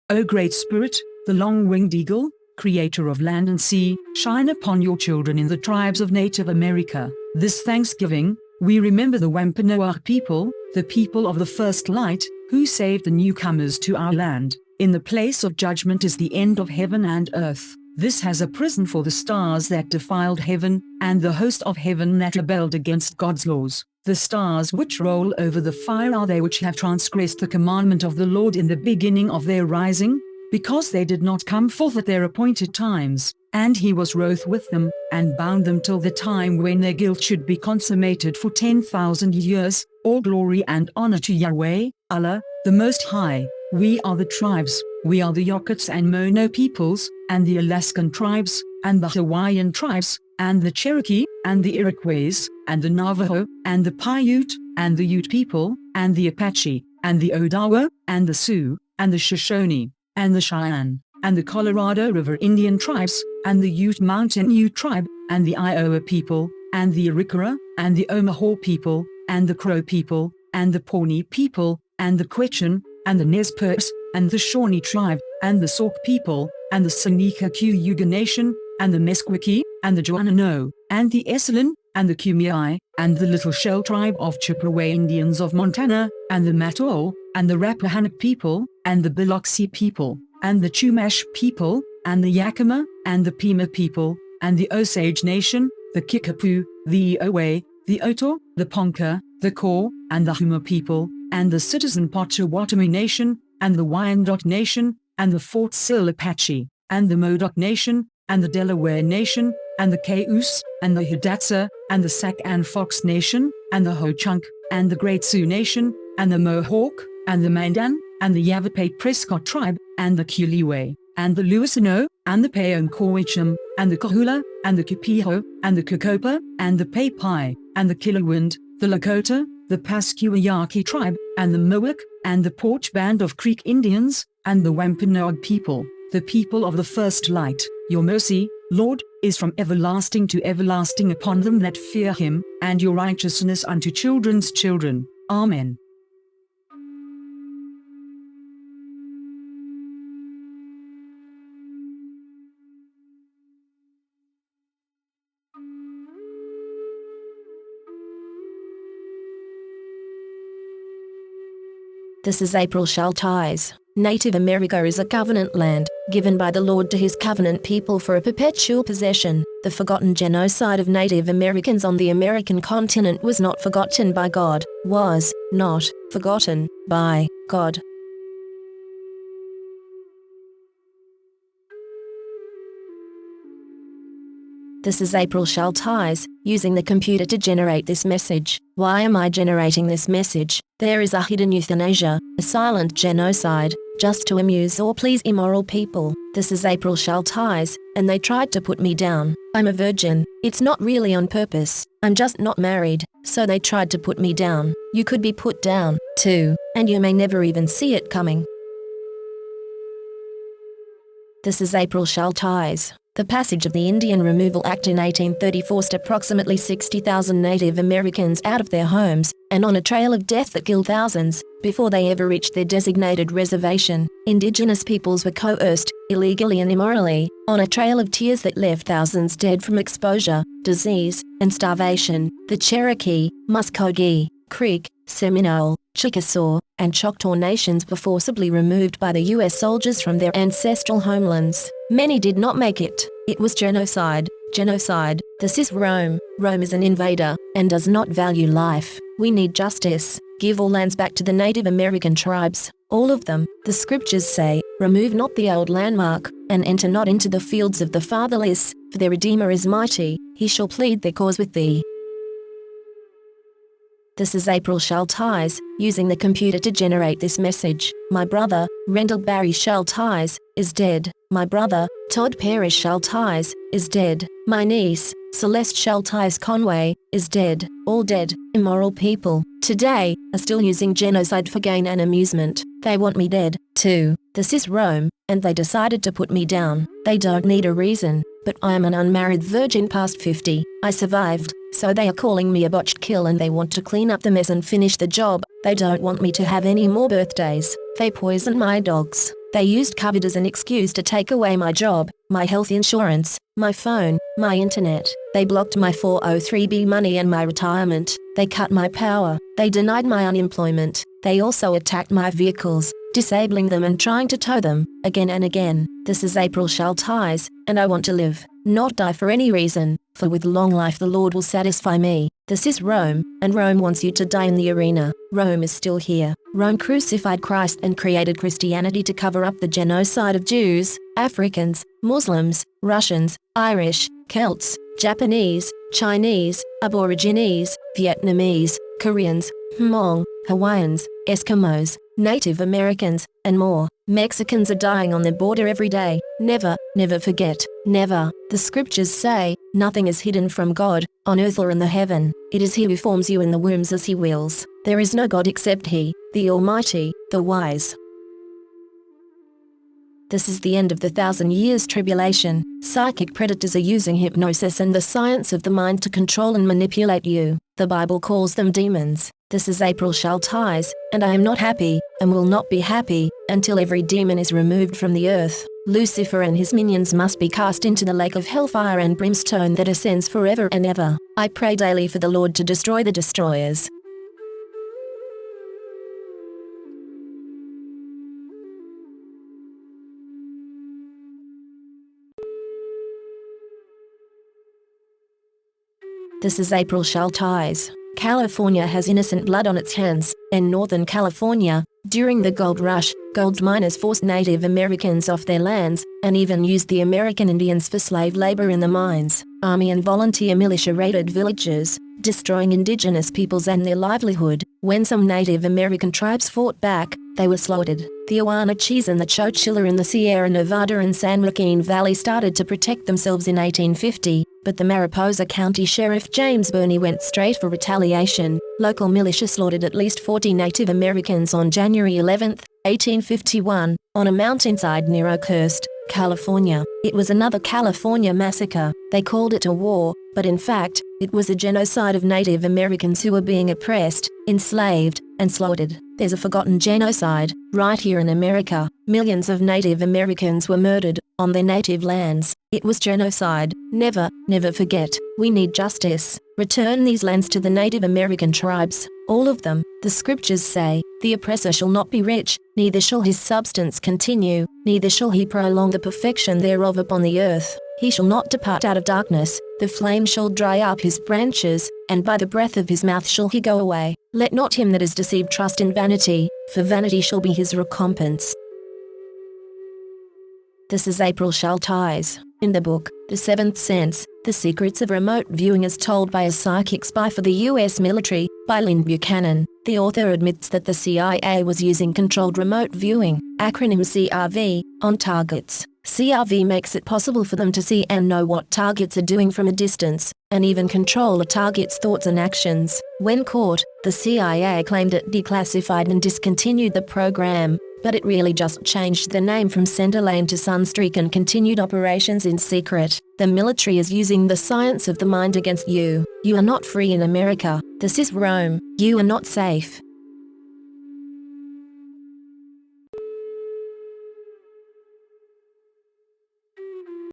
O great spirit, the long-winged eagle, creator of land and sea, shine upon your children in the tribes of Native America. This Thanksgiving, we remember the Wampanoag people, the people of the first light, who saved the newcomers to our land. In the place of judgment is the end of heaven and earth. This has a prison for the stars that defiled heaven, and the host of heaven that rebelled against God's laws. The stars which roll over the fire are they which have transgressed the commandment of the Lord in the beginning of their rising, because they did not come forth at their appointed times. And he was wroth with them, and bound them till the time when their guilt should be consummated for 10,000 years. All glory and honor to Yahweh, Allah, the Most High. We are the tribes, we are the Yokuts and Mono peoples, and the Alaskan tribes, and the Hawaiian tribes, and the Cherokee, and the Iroquois, and the Navajo, and the Paiute, and the Ute people, and the Apache, and the Odawa, and the Sioux, and the Shoshone, and the Cheyenne, and the Colorado River Indian tribes, and the Ute Mountain Ute tribe, and the Iowa people, and the Arikara, and the Omaha people, and the Crow people, and the Pawnee people, and the Quechan, and the Nez Perce, and the Shawnee tribe, and the Sauk people, and the Seneca Cayuga Nation, and the Meskwaki, and the Joannano, and the Esselen, and the Kumeyaay, and the Little Shell tribe of Chippewa Indians of Montana, and the Matol, and the Rappahannock people, and the Biloxi people, and the Chumash people, and the Yakima, and the Pima people, and the Osage Nation, the Kickapoo, the Owe, the Oto, the Ponca, the Kaw, and the Huma people, and the Citizen Potawatomi Nation, and the Wyandot Nation, and the Fort Sill Apache, and the Modoc Nation, and the Delaware Nation, and the Cayuse, and the Hidatsa, and the Sac and Fox Nation, and the Ho-Chunk, and the Great Sioux Nation, and the Mohawk, and the Mandan, and the Yavapai Prescott tribe, and the Kuliwe, and the Louisiano, and the Payonkawitcham, and the Kahula, and the Kupiho, and the Kukopa, and the Paypai, and the Killawind, the Lakota, the Pasquayaki tribe, and the Miwok, and the Porch Band of Creek Indians, and the Wampanoag people, the people of the first light. Your mercy, Lord, is from everlasting to everlasting upon them that fear him, and your righteousness unto children's children. Amen. This is April Schulthies. Native America is a covenant land, given by the Lord to his covenant people for a perpetual possession. The forgotten genocide of Native Americans on the American continent was not forgotten by God, was not forgotten by God. This is April Schulthies, using the computer to generate this message. Why am I generating this message? There is a hidden euthanasia, a silent genocide, just to amuse or please immoral people. This is April Schulthies, and they tried to put me down. I'm a virgin. It's not really on purpose. I'm just not married, so they tried to put me down. You could be put down, too, and you may never even see it coming. This is April Schulthies. The passage of the Indian Removal Act in 1830 forced approximately 60,000 Native Americans out of their homes, and on a trail of death that killed thousands, before they ever reached their designated reservation. Indigenous peoples were coerced, illegally and immorally, on a trail of tears that left thousands dead from exposure, disease, and starvation. The Cherokee, Muskogee, Creek, Seminole, Chickasaw, and Choctaw nations were forcibly removed by the U.S. soldiers from their ancestral homelands. Many did not make it. It was genocide. Genocide. This is Rome. Rome is an invader, and does not value life. We need justice. Give all lands back to the Native American tribes. All of them. The scriptures say, remove not the old landmark, and enter not into the fields of the fatherless, for their Redeemer is mighty. He shall plead their cause with thee. This is April Schulthies, using the computer to generate this message. My brother, Rendell Barry Schulthies, is dead. My brother, Todd Parrish Schulthies, is dead. My niece, Celeste Schulthies Conway, is dead. All dead, immoral people, today, are still using genocide for gain and amusement. They want me dead, too. This is Rome, and they decided to put me down. They don't need a reason, but I am an unmarried virgin past 50. I survived. So they are calling me a botched kill, and they want to clean up the mess and finish the job. They don't want me to have any more birthdays. They poison my dogs. They used COVID as an excuse to take away my job, my health insurance, my phone, my internet. They blocked my 403b money and my retirement. They cut my power. They denied my unemployment. They also attacked my vehicles, disabling them and trying to tow them, again and again. This is April Schulthies, and I want to live, not die for any reason, for with long life the Lord will satisfy me. This is Rome, and Rome wants you to die in the arena. Rome is still here. Rome crucified Christ and created Christianity to cover up the genocide of Jews, Africans, Muslims, Russians, Irish, Celts, Japanese, Chinese, Aborigines, Vietnamese, Koreans, Hmong, Hawaiians, Eskimos, Native Americans, and more. Mexicans are dying on the border every day. Never, never forget. Never. The scriptures say, nothing is hidden from God, on earth or in the heaven. It is He who forms you in the wombs as He wills. There is no God except He, the Almighty, the Wise. This is the end of the 1,000 years tribulation. Psychic predators are using hypnosis and the science of the mind to control and manipulate you. The Bible calls them demons. This is April Schulthies, and I am not happy, and will not be happy, until every demon is removed from the earth. Lucifer and his minions must be cast into the lake of hellfire and brimstone that ascends forever and ever. I pray daily for the Lord to destroy the destroyers. This is April Schulthies. California has innocent blood on its hands. In Northern California, during the gold rush, gold miners forced Native Americans off their lands, and even used the American Indians for slave labor in the mines. Army and volunteer militia raided villages, destroying indigenous peoples and their livelihood. When some Native American tribes fought back, they were slaughtered. The Owanachis and the Chocilla in the Sierra Nevada and San Joaquin Valley started to protect themselves in 1850, but the Mariposa County Sheriff James Burney went straight for retaliation. Local militia slaughtered at least 40 Native Americans on January 11, 1851, on a mountainside near Oakhurst, California. It was another California massacre. They called it a war, but in fact, it was a genocide of Native Americans who were being oppressed, enslaved, and slaughtered. There's a forgotten genocide, right here in America. Millions of Native Americans were murdered, on their native lands. It was genocide. Never, never forget. We need justice. Return these lands to the Native American tribes. All of them. The scriptures say, the oppressor shall not be rich, neither shall his substance continue, neither shall he prolong the perfection thereof upon the earth. He shall not depart out of darkness, the flame shall dry up his branches, and by the breath of his mouth shall he go away. Let not him that is deceived trust in vanity, for vanity shall be his recompense. This is April Schulthies. In the book, The Seventh Sense, The Secrets of Remote Viewing as Told by a Psychic Spy for the U.S. Military, by Lynn Buchanan, the author admits that the CIA was using controlled remote viewing, acronym CRV, on targets. CRV makes it possible for them to see and know what targets are doing from a distance, and even control a target's thoughts and actions. When caught, the CIA claimed it declassified and discontinued the program, but it really just changed the name from Centerlane to Sunstreak and continued operations in secret. The military is using the science of the mind against you. You are not free in America. This is Rome. You are not safe.